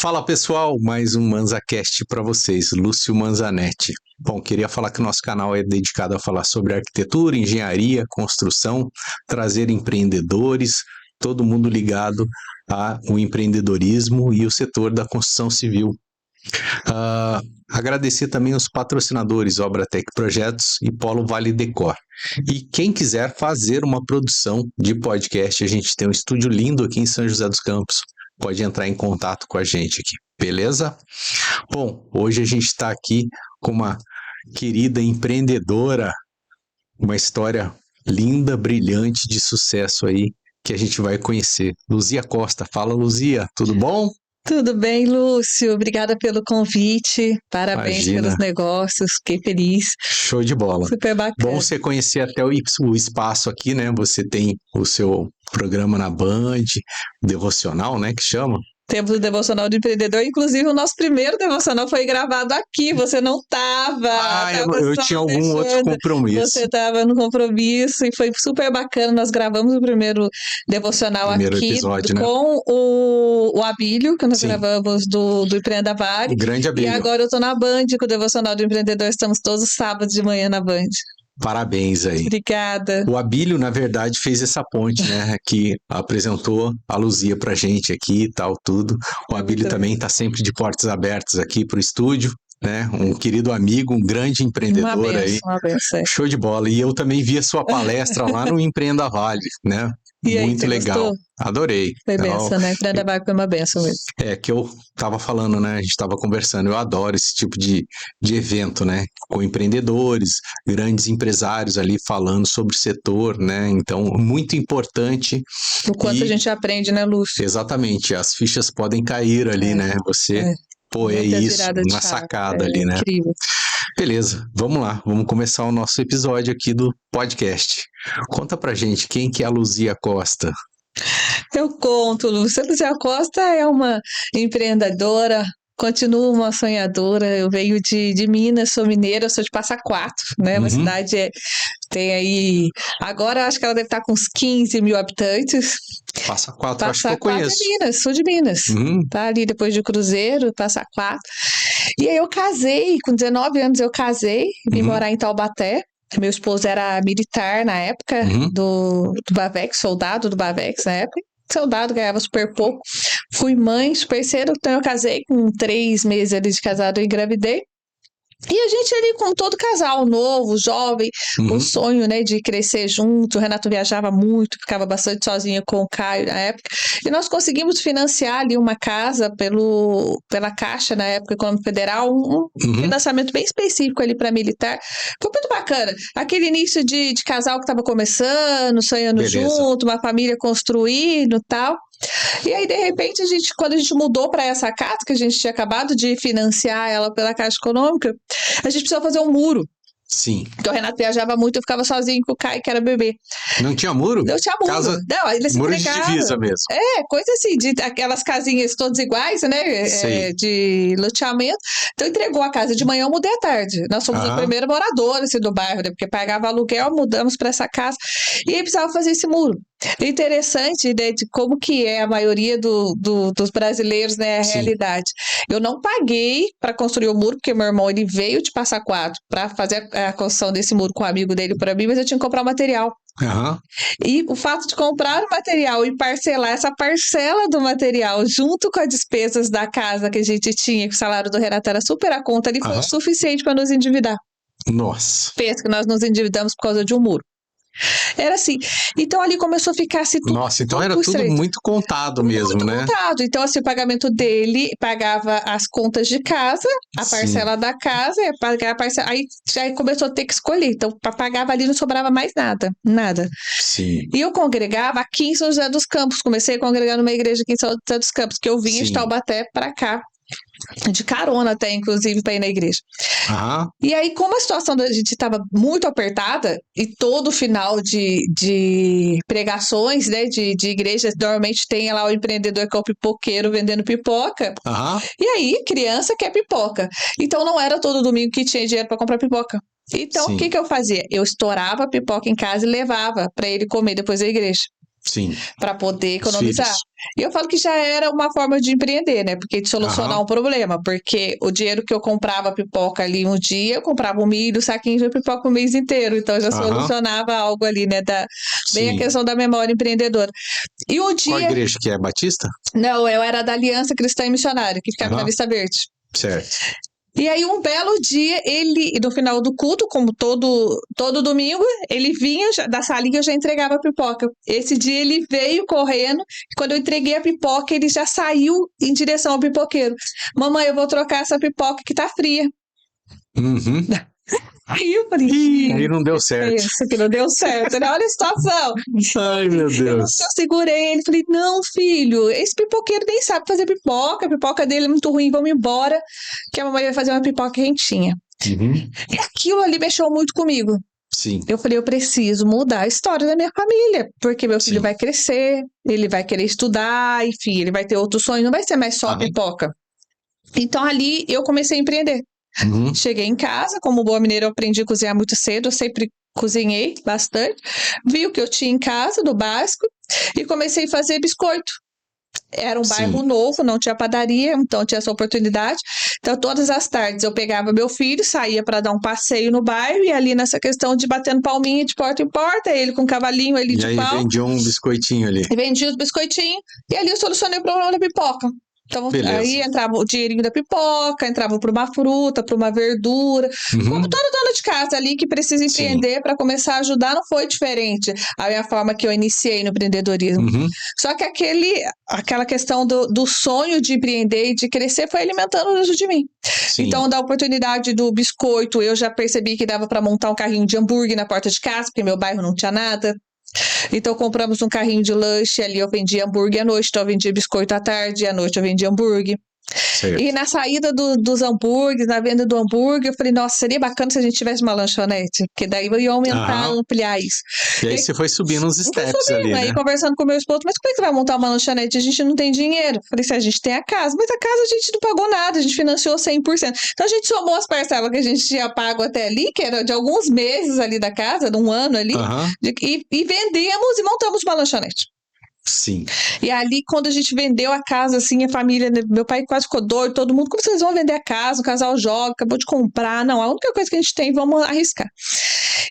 Fala pessoal, mais um ManzaCast para vocês, Lúcio Manzanetti. Bom, queria falar que o nosso canal é dedicado a falar sobre arquitetura, engenharia, construção, trazer empreendedores, todo mundo ligado ao empreendedorismo e o setor da construção civil. Agradecer também os patrocinadores Obratec Projetos e Polo Vale Decor. E quem quiser fazer uma produção de podcast, a gente tem um estúdio lindo aqui em São José dos Campos. Pode entrar em contato com a gente aqui, beleza? Bom, hoje a gente está aqui com uma querida empreendedora, uma história linda, brilhante, de sucesso aí, que a gente vai conhecer. Luzia Costa. Fala, Luzia, tudo bom? Tudo bem, Lúcio? Obrigada pelo convite. Parabéns pelos negócios, fiquei feliz. Show de bola. Super bacana. Bom você conhecer até o espaço aqui, né? Você tem o seu programa na Band, devocional, né, que chama? Temos o Devocional do Empreendedor, inclusive o nosso primeiro devocional foi gravado aqui, você não estava. Eu tinha algum outro compromisso. Você estava no compromisso e foi super bacana, nós gravamos o primeiro devocional aqui episódio, com o Abílio, que nós gravamos do Empreenda Vale. O grande Abílio. E agora eu estou na Band com o Devocional do Empreendedor, estamos todos os sábados de manhã na Band. Parabéns aí. Obrigada. O Abílio, na verdade, fez essa ponte, né? Que apresentou a Luzia pra gente aqui e tal, tudo. O Abílio também está sempre de portas abertas aqui pro estúdio, né? Um querido amigo, um grande empreendedor uma benção. Show de bola. E eu também vi a sua palestra lá no Empreenda Vale, né? E aí, muito legal. Gostou? Adorei. Foi benção, né? Empreenda Vale foi uma benção mesmo. É que eu tava falando, né? A gente tava conversando. Eu adoro esse tipo de evento, né? Com empreendedores, grandes empresários ali falando sobre o setor, né? Então, muito importante. O quanto a gente aprende, né, Lúcio? Exatamente. As fichas podem cair ali, né? Você... Pô, é isso, uma sacada ali, né? Incrível. Beleza, vamos lá, vamos começar o nosso episódio aqui do podcast. Conta pra gente, quem que é a Luzia Costa? Eu conto, Lúcia. A Luzia Costa é uma empreendedora, continuo uma sonhadora. Eu venho de Minas, sou mineira, sou de Passa Quatro, né? Uma cidade tem aí... Agora acho que ela deve estar com uns 15 mil habitantes. Passa Quatro, acho que eu conheço. É Minas, sou de Minas. Tá ali depois de Cruzeiro, Passa Quatro. E aí eu casei, com 19 anos eu casei, vim morar em Taubaté. Meu esposo era militar na época, do Bavex, soldado do Bavex na época. Soldado, ganhava super pouco. Fui mãe super cedo, então eu casei com 3 meses ali de casado, eu engravidei. E a gente ali com todo casal novo, jovem, o sonho, né, de crescer junto. O Renato viajava muito, ficava bastante sozinho com o Caio na época. E nós conseguimos financiar ali uma casa pela Caixa, na época, Econômica Federal, um financiamento bem específico ali para militar. Foi muito bacana. Aquele início de casal que estava começando, sonhando junto, uma família construindo e tal. E aí, de repente, quando a gente mudou para essa casa, que a gente tinha acabado de financiar ela pela Caixa Econômica, a gente precisou fazer um muro. Sim. Então o Renato viajava muito, eu ficava sozinho com o Caio, que era bebê. Não tinha muro? Não tinha muro. Casa... Não, eles muro de divisa mesmo. Coisa assim, de aquelas casinhas todas iguais, né? De loteamento. Então entregou a casa de manhã, eu mudei à tarde. Nós fomos o primeiro morador assim, do bairro, né? Porque pagava aluguel, mudamos para essa casa. E aí precisava fazer esse muro. Interessante, né, de como que é a maioria dos brasileiros, né, a realidade. Eu não paguei para construir o muro, porque meu irmão ele veio de Passa Quatro para fazer a construção desse muro com um amigo dele para mim, mas eu tinha que comprar o material. E o fato de comprar o material e parcelar essa parcela do material junto com as despesas da casa que a gente tinha, que o salário do Renato era super a conta, ali foi o suficiente para nos endividar. Nossa. Pensa que nós nos endividamos por causa de um muro. Era assim. Então ali começou a ficar assim tudo. Nossa, então era tudo muito contado mesmo, muito né? Muito contado. Então, assim, o pagamento dele pagava as contas de casa, a parcela da casa, ia pagar a parcela. Aí já começou a ter que escolher. Então, pagava ali, não sobrava mais nada. Nada. Sim. E eu congregava aqui em São José dos Campos. Comecei a congregar numa igreja aqui em São José dos Campos, que eu vinha de Taubaté pra cá. De carona até, inclusive, para ir na igreja. E aí, como a situação da gente estava muito apertada, e todo final de pregações, né, de igrejas, normalmente tem lá o empreendedor que é o pipoqueiro vendendo pipoca. E aí, criança quer pipoca. Então, não era todo domingo que tinha dinheiro para comprar pipoca. Então, o que eu fazia? Eu estourava a pipoca em casa e levava para ele comer depois da igreja. Sim. Para poder economizar. E eu falo que já era uma forma de empreender, né? Porque de solucionar um problema. Porque o dinheiro que eu comprava pipoca ali um dia, eu comprava um milho, um saquinho de pipoca o mês inteiro. Então já solucionava algo ali, né? Bem a questão da memória empreendedora. E um dia... Qual igreja que é? Batista? Não, eu era da Aliança Cristã e Missionária, que ficava na Vista Verde. Certo. E aí, um belo dia, ele, no final do culto, como todo domingo, ele vinha da salinha, eu já entregava a pipoca. Esse dia ele veio correndo, e quando eu entreguei a pipoca, ele já saiu em direção ao pipoqueiro. Mamãe, eu vou trocar essa pipoca que tá fria. Uhum. Aí eu falei, aí não deu certo. Isso aqui não deu certo, né? Olha a situação. Ai, meu Deus. Eu segurei ele, falei, não, filho, esse pipoqueiro nem sabe fazer pipoca, a pipoca dele é muito ruim, vamos embora, que a mamãe vai fazer uma pipoca quentinha. E aquilo ali mexeu muito comigo. Sim. Eu falei, eu preciso mudar a história da minha família, porque meu filho vai crescer, ele vai querer estudar, enfim, ele vai ter outros sonhos, não vai ser mais só a pipoca. Então ali eu comecei a empreender. Cheguei em casa, como boa mineira, eu aprendi a cozinhar muito cedo, eu sempre cozinhei bastante, vi o que eu tinha em casa, do básico, e comecei a fazer biscoito. Era um bairro novo, não tinha padaria, então tinha essa oportunidade. Então, todas as tardes eu pegava meu filho, saía para dar um passeio no bairro, e ali nessa questão de batendo palminha de porta em porta, ele com um cavalinho ali de pau. E aí vendia um biscoitinho ali. E vendia os biscoitinhos, e ali eu solucionei o problema da pipoca. Então, aí entrava o dinheirinho da pipoca, entrava para uma fruta, para uma verdura. Como toda dona de casa ali que precisa empreender para começar a ajudar, não foi diferente a minha forma que eu iniciei no empreendedorismo. Só que aquela questão do sonho de empreender e de crescer foi alimentando dentro de mim. Então, da oportunidade do biscoito, eu já percebi que dava para montar um carrinho de hambúrguer na porta de casa, porque meu bairro não tinha nada. Então compramos um carrinho de lanche, ali eu vendia hambúrguer à noite, então eu vendia biscoito à tarde, e à noite eu vendia hambúrguer. E na saída dos hambúrgueres, na venda do hambúrguer, eu falei, nossa, seria bacana se a gente tivesse uma lanchonete, porque daí eu ia aumentar, ampliar isso. E aí você foi subindo uns steps ali, né? Aí conversando com o meu esposo, mas como é que você vai montar uma lanchonete? A gente não tem dinheiro. Eu falei, se a gente tem a casa, mas a casa a gente não pagou nada, a gente financiou 100%. Então a gente somou as parcelas que a gente tinha pago até ali, que era de alguns meses ali da casa, de um ano ali, e vendemos e montamos uma lanchonete. Sim. E ali, quando a gente vendeu a casa, assim, a família, meu pai quase ficou doido, todo mundo, como vocês vão vender a casa? O casal joga, acabou de comprar. Não, a única coisa que a gente tem, vamos arriscar.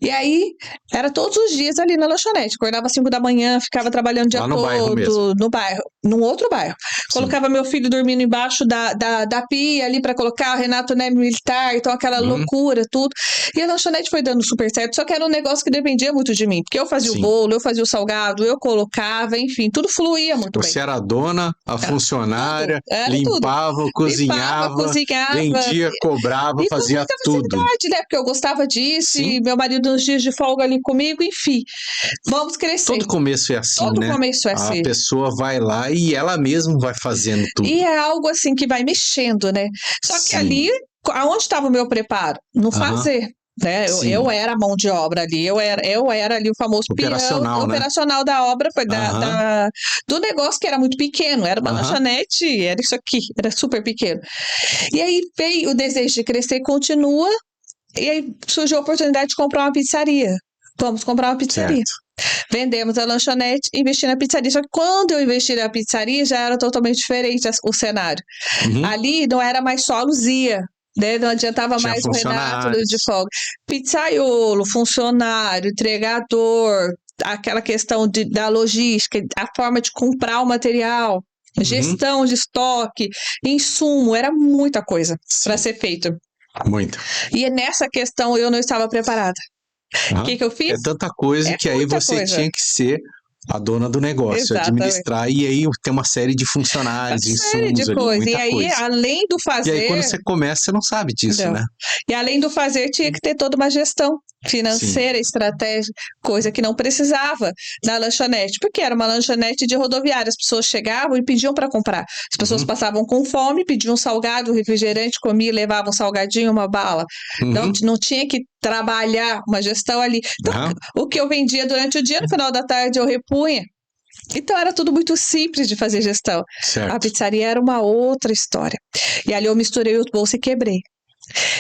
E aí, era todos os dias ali na lanchonete. Acordava às 5 da manhã, ficava trabalhando o dia todo. No bairro, num outro bairro. Colocava meu filho dormindo embaixo da pia ali pra colocar, o Renato, né, militar, então aquela loucura, tudo. E a lanchonete foi dando super certo, só que era um negócio que dependia muito de mim, porque eu fazia o bolo, eu fazia o salgado, eu colocava, enfim, tudo fluía muito bem. Você era a dona, a funcionária, limpava, cozinhava, vendia, cobrava, fazia tudo. Né? Porque eu gostava disso, e meu marido nos dias de folga ali comigo, enfim. Vamos crescer. Todo começo é assim, Todo né? Começo é assim. A pessoa vai lá e ela mesma vai fazendo tudo. E é algo assim que vai mexendo, né? Só que ali, aonde estava o meu preparo? No fazer. Né? Eu era a mão de obra ali, eu era ali o famoso operacional, peão, operacional da obra, do negócio que era muito pequeno, era uma lanchonete, era isso aqui, era super pequeno. E aí veio o desejo de crescer, continua, e aí surgiu a oportunidade de comprar uma pizzaria. Vamos comprar uma pizzaria. Vendemos a lanchonete, investi na pizzaria. Só que quando eu investi na pizzaria, já era totalmente diferente o cenário. Ali não era mais só a Luzia. Né? Não adiantava mais o Renato de folga. Pizzaiolo, funcionário, entregador, aquela questão da logística, a forma de comprar o material, gestão de estoque, insumo, era muita coisa para ser feito. Muito. E nessa questão eu não estava preparada. O que eu fiz? É tanta coisa que aí você tinha que ser a dona do negócio, administrar, e aí tem uma série de funcionários, insumos ali, muita e aí, coisa. Além do fazer... E aí, quando você começa, você não sabe disso, né? E além do fazer, tinha que ter toda uma gestão financeira, estratégica, coisa que não precisava na lanchonete, porque era uma lanchonete de rodoviária, as pessoas chegavam e pediam para comprar. As pessoas passavam com fome, pediam um salgado, um refrigerante, comiam, levavam um salgadinho, uma bala. Não tinha que trabalhar uma gestão ali. Então, o que eu vendia durante o dia, no final da tarde eu repunha. Então era tudo muito simples de fazer gestão. A pizzaria era uma outra história. E ali eu misturei os bolsos e quebrei.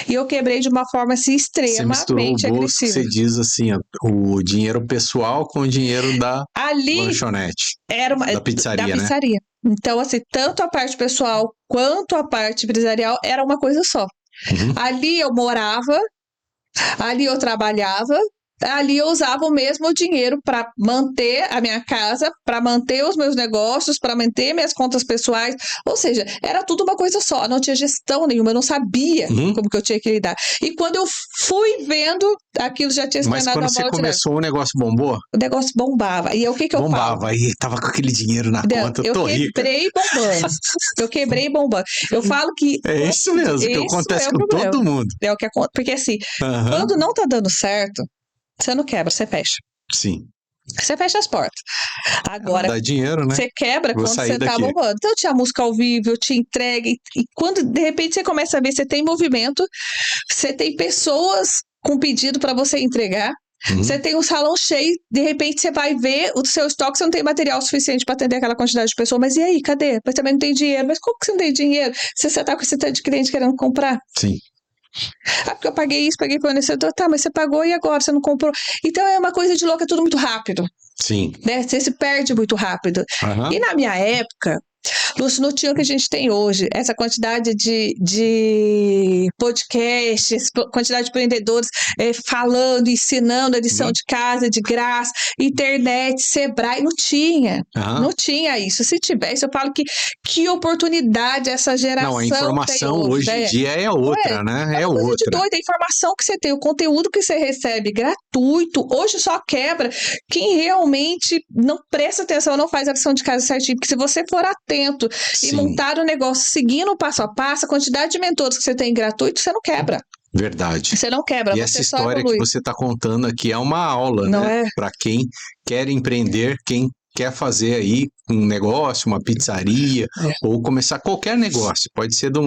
E eu quebrei de uma forma assim Você misturou o extremamente bolso, que agressiva. você diz assim, ó, o dinheiro pessoal com o dinheiro da Ali lanchonete, era da da pizzaria, né? pizzaria. Então, assim, tanto a parte pessoal quanto a parte empresarial era uma coisa só. Uhum. Ali eu morava, ali eu trabalhava, ali eu usava o mesmo dinheiro para manter a minha casa, para manter os meus negócios, para manter minhas contas pessoais. Ou seja, era tudo uma coisa só, não tinha gestão nenhuma, eu não sabia como que eu tinha que lidar. E quando eu fui vendo, aquilo já tinha se Mas tornado quando uma você bola de neve. começou, o negócio bombou? O negócio bombava. E aí, o que eu falo? Bombava, aí tava com aquele dinheiro na Não, conta, eu tô rica. quebrei bombando. Eu quebrei bombando. Eu falo que É isso mesmo, que isso acontece é o com problema. todo mundo. É o que acontece. Porque assim, Aham, quando não tá dando certo, você não quebra, você fecha. sim. Você fecha as portas. Não Agora, dá dinheiro, né? você quebra Vou quando sair você tá daqui. bombando. Então, eu tinha música ao vivo, eu tinha entrega. E quando, de repente, você começa a ver, você tem movimento, você tem pessoas com pedido para você entregar. Você tem um salão cheio, de repente você vai ver o seu estoque, você não tem material suficiente para atender aquela quantidade de pessoas. Mas e aí, cadê? Mas também não tem dinheiro. Mas como que você não tem dinheiro? Se você tá com esse tanto de cliente querendo comprar? Sim. Ah, porque eu paguei isso, paguei fornecedor. Tá, mas você pagou e agora? Você não comprou. Então é uma coisa de louco, é tudo muito rápido. Sim. Né? Você se perde muito rápido. Aham. E na minha época, Lúcio, não tinha o que a gente tem hoje, essa quantidade de podcasts, quantidade de empreendedores falando, ensinando a lição de casa de graça, internet, Sebrae, não tinha. Aham. Não tinha isso. Se tivesse, eu falo que oportunidade essa geração Não, a informação tem hoje em dia é outra, né? É coisa de outra. doido, a informação que você tem, o conteúdo que você recebe gratuito, hoje só quebra quem realmente não presta atenção, não faz a lição de casa certinho, porque se você for atento e Sim, montar o negócio seguindo o passo a passo, a quantidade de mentores que você tem gratuito, você não quebra. verdade. Você não quebra, E você essa só história que evolui. você está contando aqui é uma aula, Não né? é? Para quem quer empreender, quem quer fazer aí um negócio, uma pizzaria, ou começar qualquer negócio. Pode ser de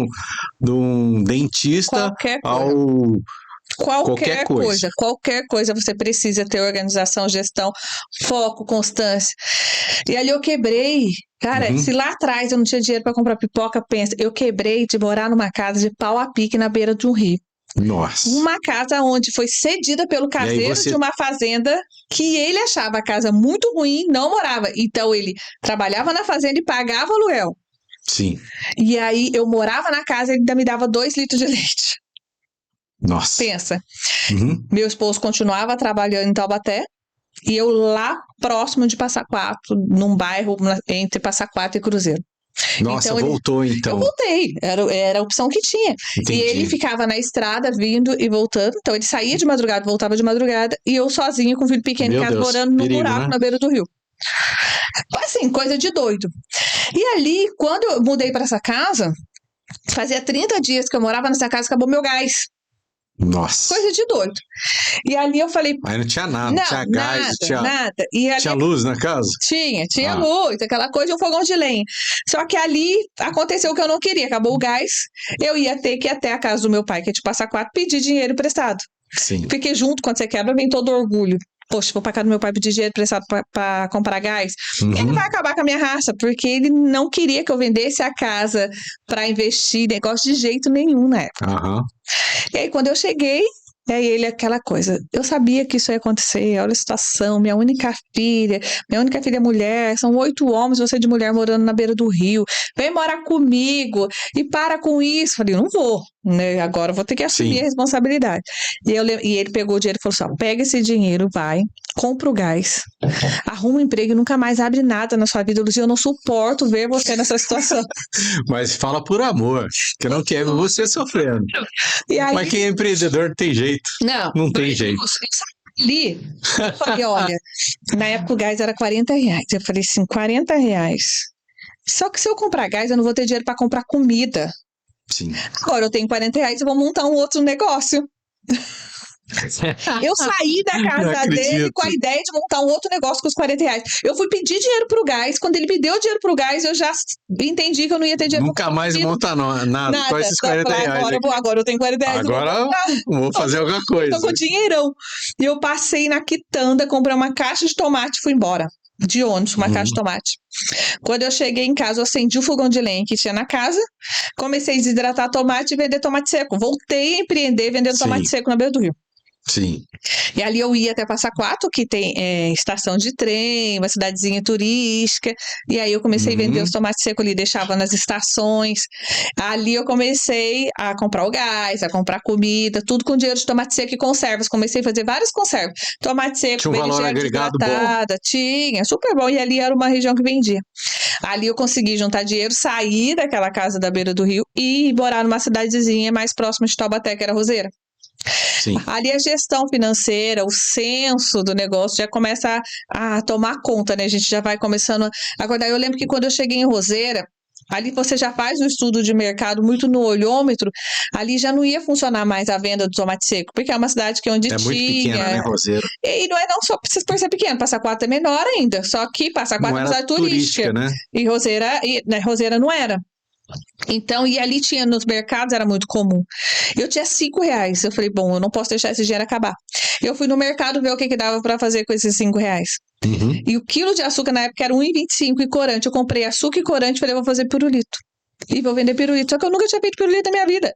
um dentista Qualquer ao coisa. qualquer coisa. Qualquer coisa você precisa ter organização, gestão, foco, constância. E ali eu quebrei. Cara, se lá atrás eu não tinha dinheiro para comprar pipoca, pensa, eu quebrei de morar numa casa de pau a pique na beira de um rio. Nossa. Uma casa onde foi cedida pelo caseiro de uma fazenda que ele achava a casa muito ruim, não morava. Então ele trabalhava na fazenda e pagava aluguel. Sim. E aí eu morava na casa e ele ainda me dava 2 litros de leite. Nossa. Pensa. Meu esposo continuava trabalhando em Taubaté e eu lá próximo de Passa Quatro, num bairro entre Passa Quatro e Cruzeiro. Nossa, então, voltou então. Eu voltei, era a opção que tinha. Entendi. E ele ficava na estrada, vindo e voltando. Então ele saía de madrugada, voltava de madrugada, e eu sozinha com o filho pequeno em casa, morando num buraco na beira do rio. Assim, coisa de doido. E ali, quando eu mudei para essa casa, fazia 30 dias que eu morava nessa casa, acabou meu gás. Nossa. Coisa de doido. E ali eu falei... Mas não tinha nada, não tinha gás, nada. E ali, tinha luz na casa? Tinha luz, aquela coisa de um fogão de lenha. Só que ali aconteceu o que eu não queria, acabou o gás, eu ia ter que ir até a casa do meu pai, que é de Passa Quatro, pedir dinheiro emprestado. Sim. Porque junto, quando você quebra, vem todo orgulho. Poxa, vou pra casa do meu pai pedir dinheiro emprestado pra comprar gás. Ele vai acabar com a minha raça, porque ele não queria que eu vendesse a casa pra investir, negócio de jeito nenhum na época. E aí, quando eu cheguei, aí ele, aquela coisa, eu sabia que isso ia acontecer, olha a situação, minha única filha é mulher, são 8 homens, você de mulher morando na beira do rio, vem morar comigo, e para com isso. Falei, não vou, né? Agora eu vou ter que assumir a responsabilidade. E ele pegou o dinheiro e falou assim, ó, pega esse dinheiro, vai, compra o gás, arruma um emprego e nunca mais abre nada na sua vida, Luzia, eu não suporto ver você nessa situação. Mas fala por amor, que eu não quero você sofrendo. E aí, mas quem é empreendedor não tem jeito. Não tem jeito. Ali, eu falei, olha, na época o gás era R$40. Eu falei assim, R$40. Só que se eu comprar gás, eu não vou ter dinheiro para comprar comida. Sim. Agora eu tenho R$40, eu vou montar um outro negócio. Eu saí da casa dele com a ideia de montar um outro negócio com os R$40. Eu fui pedir dinheiro pro gás. Quando ele me deu dinheiro pro gás, eu já entendi que eu não ia ter dinheiro. Nunca mais monta nada com esses R$40. Agora eu tenho R$40. Agora vou fazer alguma coisa. Tô com dinheirão. E eu passei na quitanda, comprei uma caixa de tomate e fui embora. de ônibus, uma caixa de tomate. Quando eu cheguei em casa, eu acendi o fogão de lenha que tinha na casa, comecei a desidratar tomate e vender tomate seco. Voltei a empreender vendendo tomate seco na beira do rio. Sim. E ali eu ia até Passa Quatro, que tem estação de trem, uma cidadezinha turística, e aí eu comecei a vender os tomates secos ali, deixava nas estações. Ali eu comecei a comprar o gás, a comprar comida, tudo com dinheiro de tomate seco e conservas. Comecei a fazer várias conservas. Tomate seco, tinha um valor agregado bom. Tinha, super bom, e ali era uma região que vendia. Ali eu consegui juntar dinheiro, sair daquela casa da beira do rio e morar numa cidadezinha mais próxima de Taubaté, que era Roseira. Sim. Ali a gestão financeira, o senso do negócio já começa a tomar conta, né? A gente já vai começando a acordar. Eu lembro que quando eu cheguei em Roseira, ali você já faz um estudo de mercado muito no olhômetro, ali já não ia funcionar mais a venda do tomate seco, porque é uma cidade que onde tinha... É muito pequena, né, Roseira? E não é não só por ser pequeno, Passa Quatro é menor ainda, só que Passa Quatro é uma cidade turística, né? E Roseira não era. Então, e ali tinha nos mercados, era muito comum. Eu tinha R$5. Eu falei, bom, eu não posso deixar esse dinheiro acabar. Eu fui no mercado ver o que dava para fazer com esses R$5. E o quilo de açúcar na época era R$1,25 e corante. Eu comprei açúcar e corante e falei, vou fazer pirulito. E vou vender pirulito. Só que eu nunca tinha feito pirulito na minha vida.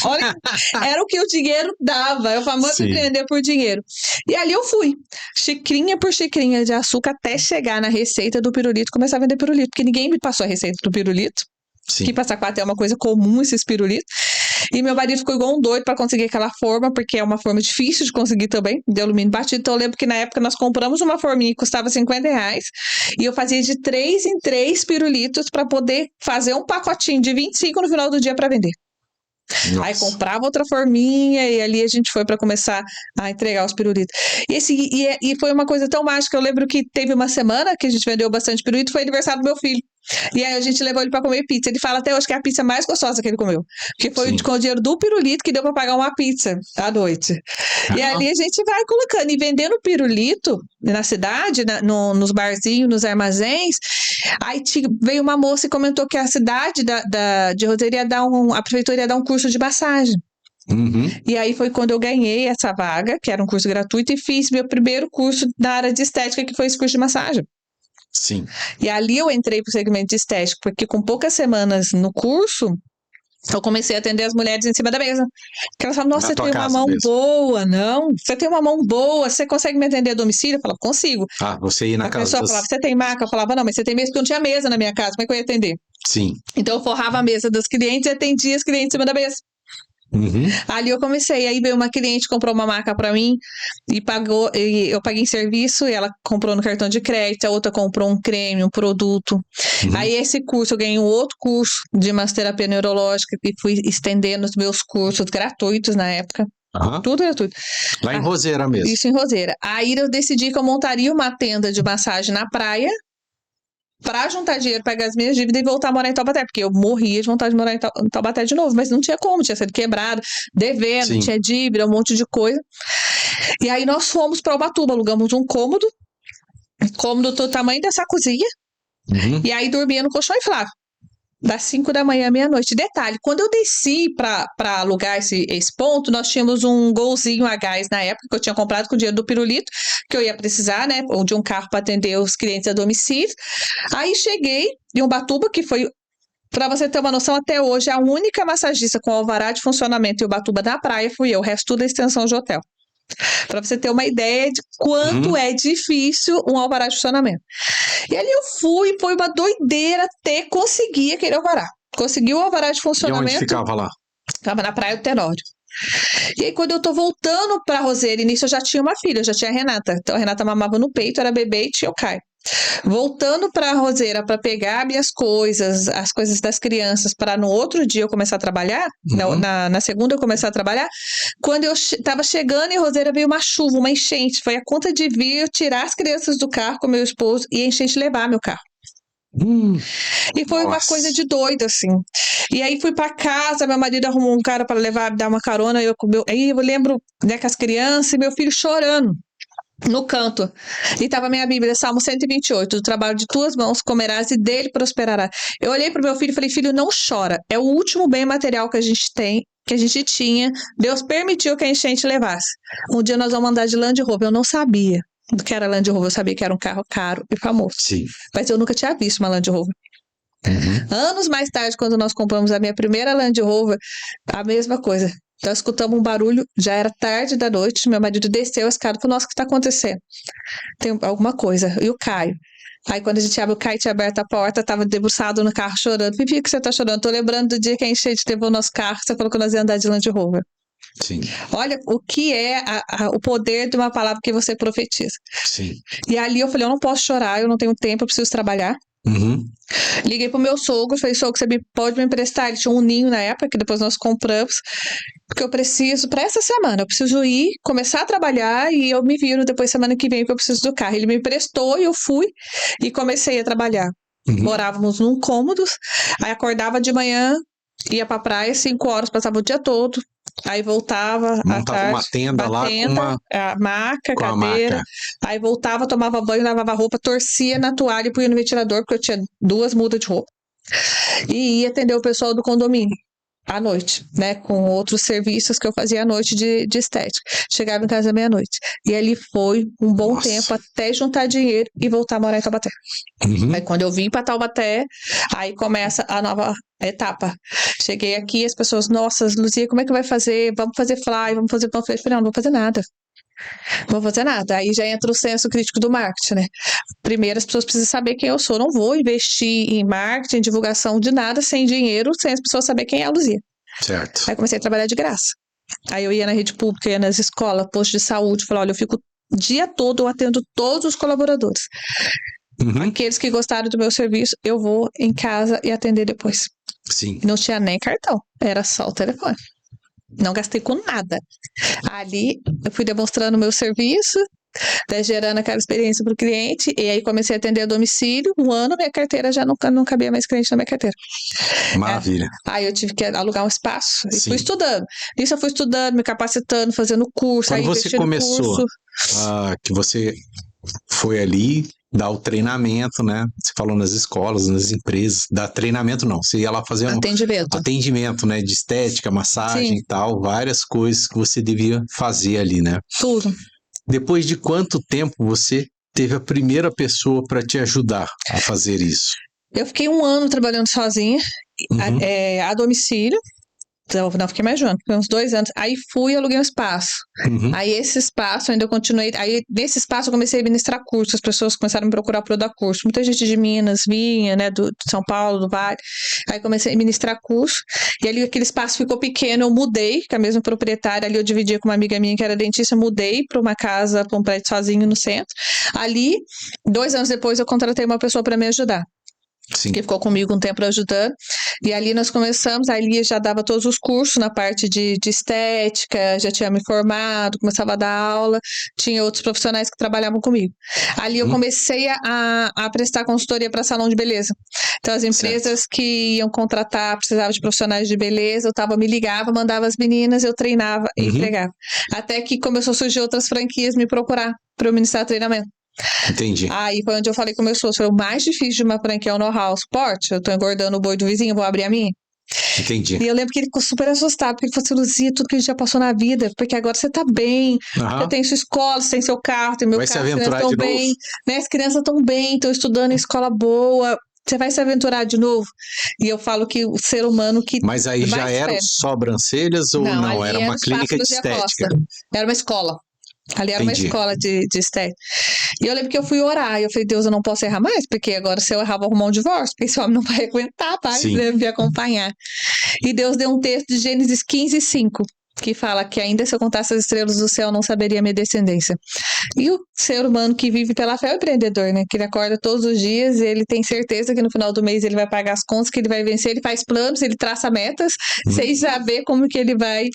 Olha, era o que o dinheiro dava. É o famoso empreender por dinheiro. E ali eu fui, xicrinha por xicrinha de açúcar, até chegar na receita do pirulito, começar a vender pirulito, porque ninguém me passou a receita do pirulito. Sim. Que Passa Quatro é uma coisa comum, esses pirulitos. E meu marido ficou igual um doido para conseguir aquela forma, porque é uma forma difícil de conseguir também, de alumínio batido. Então eu lembro que na época nós compramos uma forminha que custava R$50, e eu fazia de 3 em 3 pirulitos para poder fazer um pacotinho de 25 no final do dia para vender. Nossa. Aí comprava outra forminha e ali a gente foi para começar a entregar os pirulitos. E foi uma coisa tão mágica. Eu lembro que teve uma semana que a gente vendeu bastante pirulito, foi aniversário do meu filho. E aí a gente levou ele para comer pizza. Ele fala até hoje que é a pizza mais gostosa que ele comeu. Porque foi com o dinheiro do pirulito que deu para pagar uma pizza à noite. E ali a gente vai colocando e vendendo pirulito na cidade, nos barzinhos, nos armazéns. Aí veio uma moça e comentou que a cidade de Roseira a prefeitura ia dar um curso de massagem. E aí foi quando eu ganhei essa vaga, que era um curso gratuito, e fiz meu primeiro curso na área de estética, que foi esse curso de massagem. Sim. E ali eu entrei para o segmento de estética, porque com poucas semanas no curso, eu comecei a atender as mulheres em cima da mesa. Porque elas falavam, nossa, você tem uma mão boa. Não, você tem uma mão boa, você consegue me atender a domicílio? Eu falava, consigo. Você ia na casa. A pessoa falava, você tem maca? Eu falava, não, mas você tem mesa, porque eu não tinha mesa na minha casa, como é que eu ia atender? Sim. Então eu forrava a mesa dos clientes e atendia os clientes em cima da mesa. Ali eu comecei, aí veio uma cliente, comprou uma maca pra mim e pagou, e eu paguei em serviço, e ela comprou no cartão de crédito, a outra comprou um creme, um produto. Aí esse curso, eu ganhei um outro curso de massoterapia neurológica e fui estendendo os meus cursos gratuitos na época. Tudo gratuito. Lá em Roseira mesmo. Isso, em Roseira. Aí eu decidi que eu montaria uma tenda de massagem na praia para juntar dinheiro, pagar as minhas dívidas e voltar a morar em Taubaté, porque eu morria de vontade de morar em Taubaté de novo, mas não tinha como, tinha sido quebrado, devendo, tinha dívida, um monte de coisa. E aí nós fomos para Ubatuba, alugamos um cômodo do tamanho dessa cozinha, e aí dormia no colchão inflável, das 5 da manhã à meia-noite. Detalhe, quando eu desci para alugar esse ponto, nós tínhamos um golzinho a gás na época, que eu tinha comprado com o dinheiro do pirulito, que eu ia precisar, né, ou de um carro para atender os clientes a domicílio. Aí cheguei em Ubatuba, que foi, para você ter uma noção, até hoje, a única massagista com alvará de funcionamento em Ubatuba na praia fui eu, o resto tudo é extensão de hotel. Para você ter uma ideia de quanto é difícil um alvará de funcionamento. E ali eu fui, foi uma doideira até conseguir aquele alvará. Consegui o alvará de funcionamento. E onde ficava lá? Ficava na Praia do Tenório. E aí, quando eu tô voltando pra Roseira, e nisso eu já tinha uma filha, eu já tinha a Renata. Então a Renata mamava no peito, era bebê, e tinha o Caio. Voltando para Roseira para pegar minhas coisas, as coisas das crianças, para no outro dia eu começar a trabalhar, na segunda eu começar a trabalhar, quando eu estava chegando em Roseira veio uma chuva, uma enchente, foi a conta de vir eu tirar as crianças do carro com meu esposo e a enchente levar meu carro. E foi uma coisa de doido, assim. E aí fui pra casa, meu marido arrumou um cara para levar, dar uma carona, aí eu lembro, né, com as crianças e meu filho chorando no canto, e tava minha Bíblia, Salmo 128, do trabalho de tuas mãos comerás e dele prosperará. Eu olhei pro meu filho e falei, filho, não chora, é o último bem material que a gente tem, que a gente tinha, Deus permitiu que a enchente levasse. Um dia nós vamos andar de Land Rover, eu não sabia do que era Land Rover. Eu sabia que era um carro caro e famoso. Sim. Mas eu nunca tinha visto uma Land Rover. Anos mais tarde, quando nós compramos a minha primeira Land Rover, a mesma coisa. Nós escutamos um barulho, já era tarde da noite, meu marido desceu a escada e falou, nossa, o que está acontecendo? Tem alguma coisa. E o Caio? Aí quando a gente abre, o Caio tinha aberto a porta, estava debruçado no carro chorando. Pipi, que você está chorando? Tô lembrando do dia que a enchente levou o nosso carro, você falou que nós íamos andar de Land Rover. Sim. Olha o que é o poder de uma palavra que você profetiza. Sim. E ali eu falei, eu não posso chorar, eu não tenho tempo, eu preciso trabalhar. Liguei pro meu sogro, falei, sogro, você pode me emprestar? Ele tinha um ninho na época, que depois nós compramos, porque eu preciso, para essa semana, eu preciso ir, começar a trabalhar e eu me viro depois semana que vem, porque eu preciso do carro. Ele me emprestou e eu fui e comecei a trabalhar. Morávamos num cômodo, aí acordava de manhã, ia pra praia, 5 horas, passava o dia todo. Aí voltava à tarde, uma tenda lá com a maca, cadeira. Aí voltava, tomava banho, lavava roupa, torcia na toalha e punha no ventilador, porque eu tinha 2 mudas de roupa. E ia atender o pessoal do condomínio à noite, né? Com outros serviços que eu fazia à noite de estética. Chegava em casa meia-noite. E ali foi um bom tempo até juntar dinheiro e voltar a morar em Taubaté. Aí quando eu vim para Taubaté, aí começa a nova etapa. Cheguei aqui, as pessoas, nossa, Luzia, como é que vai fazer? Vamos fazer fly, vamos fazer panfleto. Eu falei, não vou fazer nada. Não vou fazer nada. Aí já entra o senso crítico do marketing, né? Primeiro, as pessoas precisam saber quem eu sou. Não vou investir em marketing, em divulgação de nada, sem dinheiro, sem as pessoas saberem quem é a Luzia. Certo. Aí comecei a trabalhar de graça. Aí eu ia na rede pública, ia nas escolas, posto de saúde, falava, olha, eu fico o dia todo, eu atendo todos os colaboradores. Aqueles que gostaram do meu serviço, eu vou em casa e atender depois. Sim. Não tinha nem cartão, era só o telefone. Não gastei com nada. Ali eu fui demonstrando o meu serviço, gerando aquela experiência para o cliente, e aí comecei a atender a domicílio. 1 ano, minha carteira já não cabia mais cliente na minha carteira. Maravilha. Aí eu tive que alugar um espaço e fui estudando. Nisso eu fui estudando, me capacitando, fazendo curso. Quando aí você começou, que você foi ali dar o treinamento, né? Você falou nas escolas, nas empresas, dar treinamento não, você ia lá fazer atendimento, né? De estética, massagem e tal, várias coisas que você devia fazer ali, né? Tudo. Depois de quanto tempo você teve a primeira pessoa para te ajudar a fazer isso? Eu fiquei 1 ano trabalhando sozinha, a domicílio. Não, fiquei mais junto, fiquei uns 2 anos. Aí fui e aluguei um espaço. Aí esse espaço, ainda eu continuei. Aí nesse espaço eu comecei a ministrar cursos. As pessoas começaram a me procurar para eu dar curso. Muita gente de Minas vinha, né, de São Paulo, do Vale. Aí comecei a ministrar curso. E ali aquele espaço ficou pequeno, eu mudei, com a mesma proprietária. Ali eu dividia com uma amiga minha que era dentista, mudei para uma casa, para um prédio sozinho no centro. Ali, 2 anos depois, eu contratei uma pessoa para me ajudar. Sim. Que ficou comigo um tempo ajudando. E ali nós começamos, a Lia já dava todos os cursos na parte de estética, já tinha me formado, começava a dar aula, tinha outros profissionais que trabalhavam comigo. Ali eu comecei a prestar consultoria para salão de beleza. Então as empresas que iam contratar, precisavam de profissionais de beleza, me ligava, mandava as meninas, eu treinava e entregava. Até que começou a surgir outras franquias me procurar para eu ministrar treinamento. Entendi. Aí foi onde eu falei com meus sócios, foi o mais difícil de uma franquia é o know-how, o suporte. Eu tô engordando o boi do vizinho, vou abrir a minha. Entendi. E eu lembro que ele ficou super assustado, porque ele falou assim, Luzia, tudo que a gente já passou na vida, porque agora você tá bem, você tem sua escola, você tem seu carro, tem meu carro, as crianças estão bem, né? As crianças estão bem, estão estudando em escola boa, você vai se aventurar de novo? E eu falo que o ser humano que... Mas aí já eram sobrancelhas ou não? Era uma clínica de estética? Era uma escola. Ali era uma escola de estética. E eu lembro que eu fui orar. E eu falei, Deus, eu não posso errar mais, porque agora se eu errar, vou arrumar um divórcio, porque esse homem não vai aguentar, tá? Ele me acompanhar. E Deus deu um texto de Gênesis 15:5, que fala que ainda se eu contasse as estrelas do céu, não saberia minha descendência. E o ser humano que vive pela fé é o empreendedor, né? Que ele acorda todos os dias, ele tem certeza que no final do mês ele vai pagar as contas, que ele vai vencer, ele faz planos, ele traça metas, sem saber como que ele vai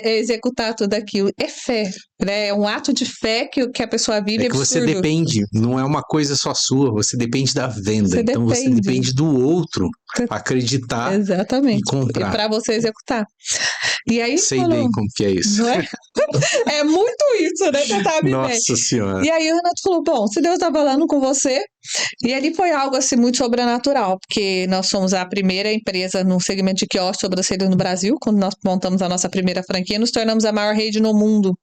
executar tudo aquilo. É fé, né? É um ato de fé que a pessoa vive. É que você depende, não é uma coisa só sua, você depende da venda. Você depende do outro acreditar e comprar. E para você executar. E aí sei bem como que é isso. Não é? É muito isso, né? Você sabe Nossa Senhora. E aí o Renato falou, bom, se Deus tá falando com você, E ali foi algo assim muito sobrenatural, porque nós somos a primeira empresa no segmento de quiosque de sobrancelha no Brasil. Quando nós montamos a nossa primeira franquia, nos tornamos a maior rede no mundo.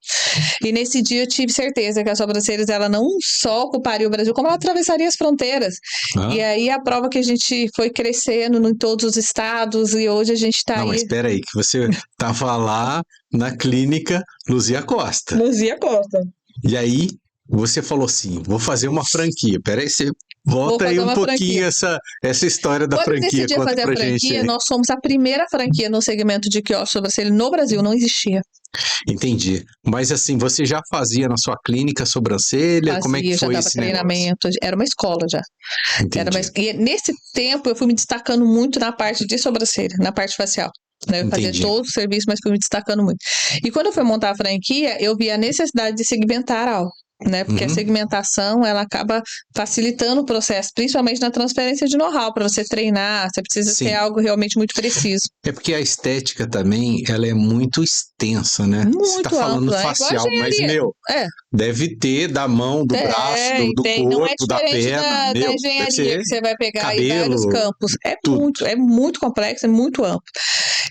E nesse dia eu tive certeza que a Sobrancelhas, ela não só ocuparia o Brasil, como ela atravessaria as fronteiras. E aí a prova que a gente foi crescendo em todos os estados, e hoje a gente está aí. Não, mas espera aí, que você estava lá na clínica Luzia Costa. Luzia Costa. E aí você falou assim, vou fazer uma franquia. Peraí, você volta aí um pouquinho essa histódia da franquia. Quando eu decidi fazer a franquia, nós somos a primeira franquia no segmento de quiosque de sobrancelha no Brasil, não existia. Entendi. Mas assim, você já fazia na sua clínica sobrancelha? Fazia, como é que foi esse treinamento, negócio? era uma escola já. Entendi. E nesse tempo eu fui me destacando muito na parte de sobrancelha, na parte facial. Né? Eu fazia todo o serviço, mas fui me destacando muito. E quando eu fui montar a franquia, eu vi a necessidade de segmentar algo. Né? Porque a segmentação, ela acaba facilitando o processo, principalmente na transferência de know-how, para você treinar, você precisa ter algo realmente muito preciso. É porque a estética também, ela é muito extensa, né? Muito você tá falando ampla, facial, mas, deve ter da mão, do braço, do corpo, da perna. Da engenharia que você vai pegar cabelo, em vários campos. É muito complexo, é muito amplo.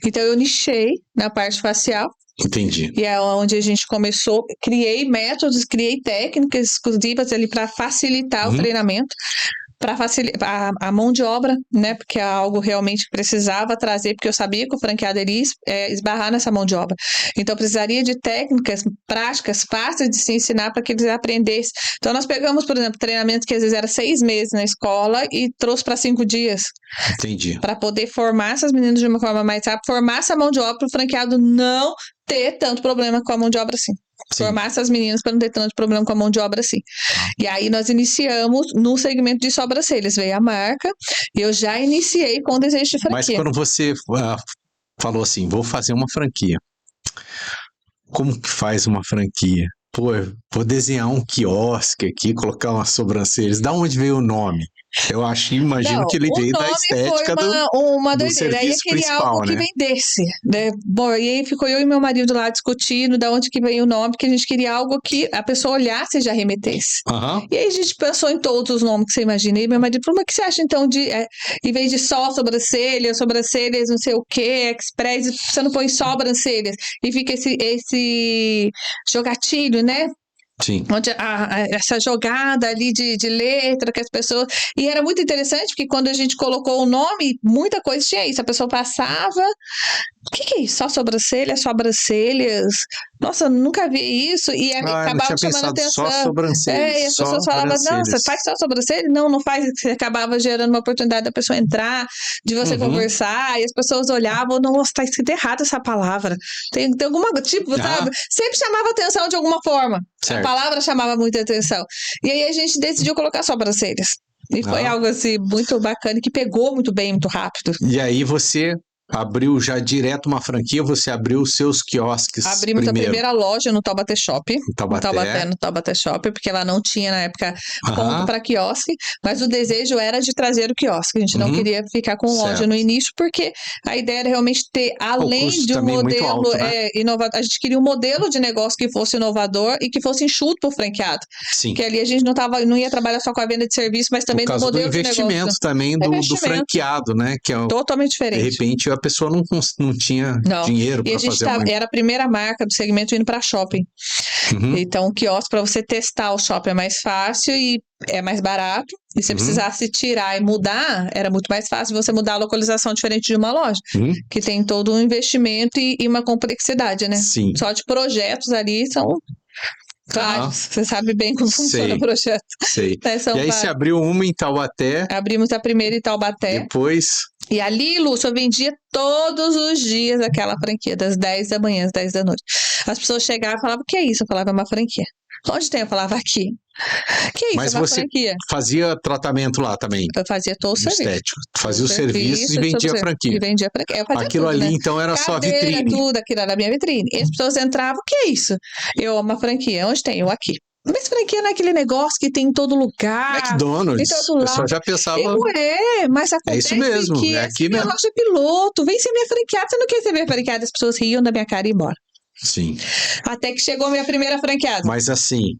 Então, eu nichei na parte facial. Entendi. E é onde a gente começou, criei métodos, criei técnicas exclusivas ali para facilitar o treinamento, para facilitar a mão de obra, né? Porque é algo realmente que precisava trazer, porque eu sabia que o franqueado iria esbarrar nessa mão de obra. Então, eu precisaria de técnicas práticas, fáceis de se ensinar para que eles aprendessem. Então, nós pegamos, por exemplo, treinamentos que às vezes era 6 meses na escola e trouxe para 5 dias. Entendi. Para poder formar essas meninas de uma forma mais rápida, formar essa mão de obra para o franqueado não ter tanto problema com a mão de obra assim. Formar essas meninas para não ter tanto problema com a mão de obra assim. E aí nós iniciamos no segmento de sobrancelhas. Veio a marca e eu já iniciei com o desejo de franquia. Mas quando você falou assim, vou fazer uma franquia, como que faz uma franquia? Pô, vou desenhar um quiosque aqui, colocar umas sobrancelhas. Da onde veio o nome? Eu imagino que ele veio da estética uma do serviço aí eu queria principal, algo que vendesse, né? Bom, e aí ficou eu e meu marido lá discutindo da onde que veio o nome, porque a gente queria algo que a pessoa olhasse e já remetesse. E aí a gente pensou em todos os nomes que você imagina. E meu marido falou, mas o que você acha então de, em vez de só sobrancelhas não sei o que, express, você não põe sobrancelhas e fica esse jogatilho, né? Sim. Onde essa jogada ali de letra que as pessoas... E era muito interessante, porque quando a gente colocou o nome, muita coisa tinha isso. A pessoa passava... O que é isso? Só sobrancelhas? Nossa, nunca vi isso. E acabava chamando atenção. Só sobrancelhas. E as pessoas falavam, não, você faz só sobrancelha? Não, não faz. Você acabava gerando uma oportunidade da pessoa entrar, de você conversar, e as pessoas olhavam, nossa, tá escrito errado essa palavra. Tem alguma tipo, sabe? Sempre chamava atenção de alguma forma. Certo. A palavra chamava muita atenção. E aí a gente decidiu colocar sobrancelhas. E foi algo assim muito bacana, que pegou muito bem, muito rápido. E aí você abriu já direto uma franquia, você abriu os seus quiosques Abrimos primeiro. A primeira loja no Taubaté Shop. No Taubaté Shop, porque ela não tinha na época ponto para quiosque, mas o desejo era de trazer o quiosque. A gente não queria ficar com loja no início, porque a ideia era realmente ter, além de um modelo alto, né? inovador, a gente queria um modelo de negócio que fosse inovador e que fosse enxuto para o franqueado. Sim. Porque ali a gente não ia trabalhar só com a venda de serviço, mas também do modelo de negócio. Do investimento também do franqueado, né? Que é totalmente diferente. De repente a pessoa não tinha dinheiro para fazer era a primeira marca do segmento indo para shopping. Então, o quiosque, para você testar o shopping é mais fácil e é mais barato. E se você precisasse tirar e mudar, era muito mais fácil você mudar a localização diferente de uma loja, que tem todo um investimento e uma complexidade, né? Sim. Só de projetos ali são... Claro, você sabe bem como funciona o projeto. Sei. E aí você abriu uma em Taubaté. Abrimos a primeira em Taubaté. Depois... E ali, Lúcio, eu vendia todos os dias aquela franquia, das 10 da manhã às 10 da noite. As pessoas chegavam e falavam, o que é isso? Eu falava, é uma franquia. Onde tem? Eu falava, aqui. Que é isso? Mas é uma você franquia. Fazia tratamento lá também? Eu fazia todo o serviço. Estético. Fazia os serviços e vendia a franquia. E vendia a franquia. Aquilo tudo, ali, né? então, era só a vitrine. Tudo, aquilo era a minha vitrine. E as pessoas entravam, o que é isso? Uma franquia. Onde tem? Eu aqui. Mas franquia não é aquele negócio que tem em todo lugar. McDonald's. O pessoal já pensava... mas acontece isso mesmo, que é aqui mesmo. Minha loja piloto, vem ser minha franqueada, você não quer ser minha franqueada? As pessoas riam da minha cara e iam embora. Sim. Até que chegou minha primeira franqueada. Mas assim,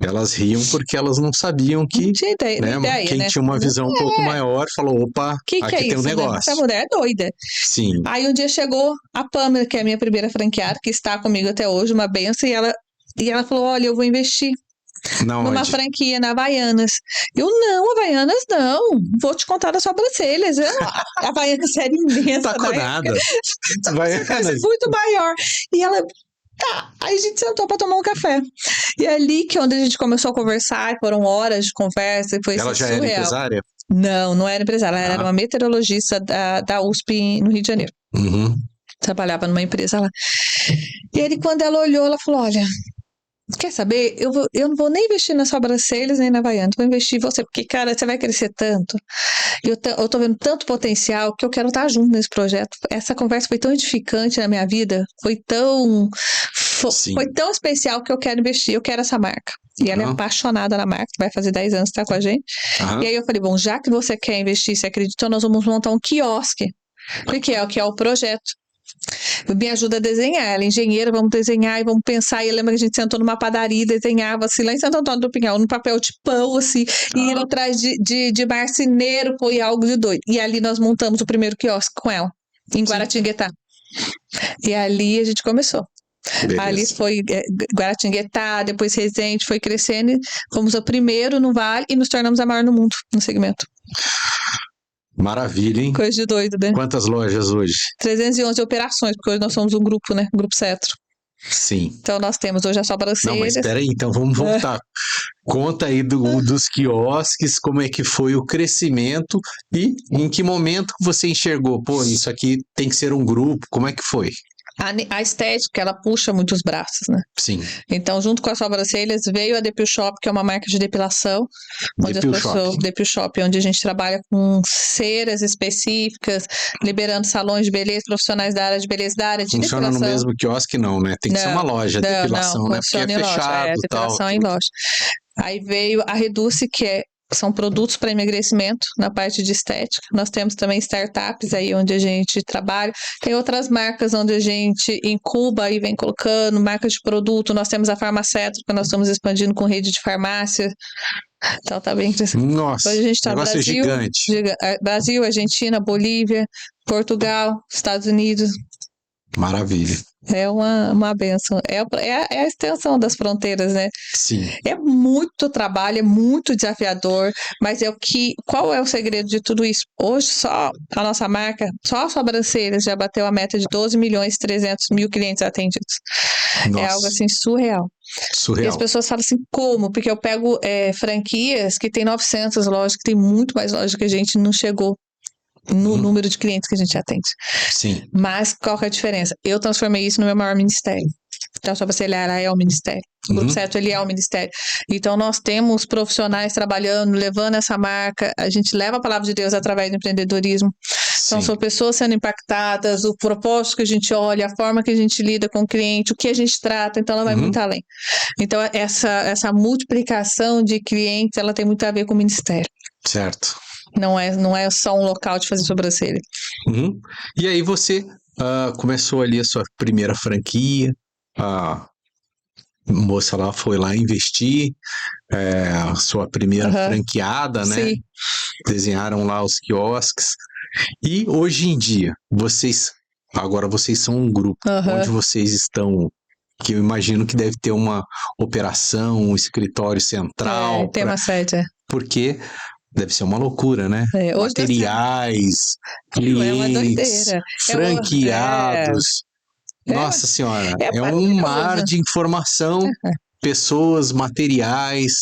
Elas riam porque elas não sabiam que, não tinha ideia, né, quem tinha uma visão um pouco maior falou, opa, que aqui é tem isso, um né? negócio. Essa mulher é doida. Sim. Aí um dia chegou a Pamela, que é a minha primeira franqueada, que está comigo até hoje, uma benção, e ela falou, olha, eu vou investir numa franquia na Havaianas. Eu, não, Havaianas não, vou te contar das sobrancelhas. A Havaianas era imensa, Tá com nada. Havaianas muito maior. E ela, tá, aí a gente sentou pra tomar um café. E ali que é onde a gente começou a conversar, foram horas de conversa, e foi Ela já surreal. era empresária? Não era empresária, ela era uma meteorologista da USP no Rio de Janeiro. Uhum. Trabalhava numa empresa lá. E aí, quando ela olhou, ela falou, olha, quer saber? Eu não vou nem investir nas sobrancelhas nem na Havaianas, vou investir em você, porque, cara, você vai crescer tanto. Eu tô vendo tanto potencial que eu quero estar junto nesse projeto. Essa conversa foi tão edificante na minha vida, foi tão especial que eu quero investir, eu quero essa marca. E ela é apaixonada na marca, vai fazer 10 anos que tá com a gente. E aí eu falei, bom, já que você quer investir, você acreditou, nós vamos montar um quiosque. Porque é o projeto. Me ajuda a desenhar, ela é engenheira, vamos desenhar e vamos pensar. E eu lembro que a gente sentou numa padaria e desenhava assim, lá em Santo Antônio do Pinhal, no papel de pão, assim, e indo atrás de marceneiro, foi algo de doido. E ali nós montamos o primeiro quiosque com ela, em Guaratinguetá. E ali a gente começou. Beleza. Ali foi Guaratinguetá, depois Resende, foi crescendo, fomos o primeiro no Vale e nos tornamos a maior no mundo, no segmento. Maravilha, hein? Coisa de doido, né? Quantas lojas hoje? 311 operações, porque hoje nós somos um grupo, né? Grupo Cetro. Sim. Então nós temos hoje a sobrancelha. Não, mas espera aí, então vamos voltar. Conta aí dos quiosques, como é que foi o crescimento e em que momento você enxergou, pô, isso aqui tem que ser um grupo, como é que foi? A estética, ela puxa muitos braços, né? Sim. Então, junto com as sobrancelhas, veio a Depil Shop, que é uma marca de depilação. Depil Shop, onde a gente trabalha com ceras específicas, liberando salões de beleza, profissionais da área de beleza, da área de funciona depilação. No mesmo quiosque, não, né? Tem que ser uma loja de depilação, né? Porque é fechado e tal. Depilação em loja. Aí veio a Reduce, que são produtos para emagrecimento na parte de estética. Nós temos também startups aí onde a gente trabalha. Tem outras marcas onde a gente incuba e vem colocando, marcas de produto. Nós temos a Farmacêutica, nós estamos expandindo com rede de farmácia. Então tá bem crescendo. Nossa, hoje a gente tá no Brasil, é gigante. Brasil, Argentina, Bolívia, Portugal, Estados Unidos. Maravilha. É uma benção. É a extensão das fronteiras, né? Sim. É muito trabalho, é muito desafiador, mas qual é o segredo de tudo isso? Hoje só a nossa marca, só a sobrancelhas já bateu a meta de 12.300.000 clientes atendidos. Nossa. É algo assim surreal. E as pessoas falam assim, como? Porque eu pego franquias que tem 900 lojas, que tem muito mais lojas que a gente não chegou no número de clientes que a gente atende. Sim. Mas qual que é a diferença? Eu transformei isso no meu maior ministério. Então, só para você olhar, é o ministério. O Grupo Cetro, ele é o ministério. Então, nós temos profissionais trabalhando, levando essa marca. A gente leva a palavra de Deus através do empreendedorismo. Então, são pessoas sendo impactadas, o propósito que a gente olha, a forma que a gente lida com o cliente, o que a gente trata. Então, ela vai muito além. Então, essa multiplicação de clientes, ela tem muito a ver com o ministério. Certo. Não é só um local de fazer sobrancelha. E aí você começou ali a sua primeira franquia, a moça lá foi lá investir, a sua primeira franqueada, né? Sim. Desenharam lá os quiosques. E hoje em dia, agora vocês são um grupo, onde vocês estão, que eu imagino que deve ter uma operação, um escritório central. Tem uma sede, Porque deve ser uma loucura, né? Materiais, clientes, franqueados. Nossa Senhora, é um mar de informação, pessoas, materiais.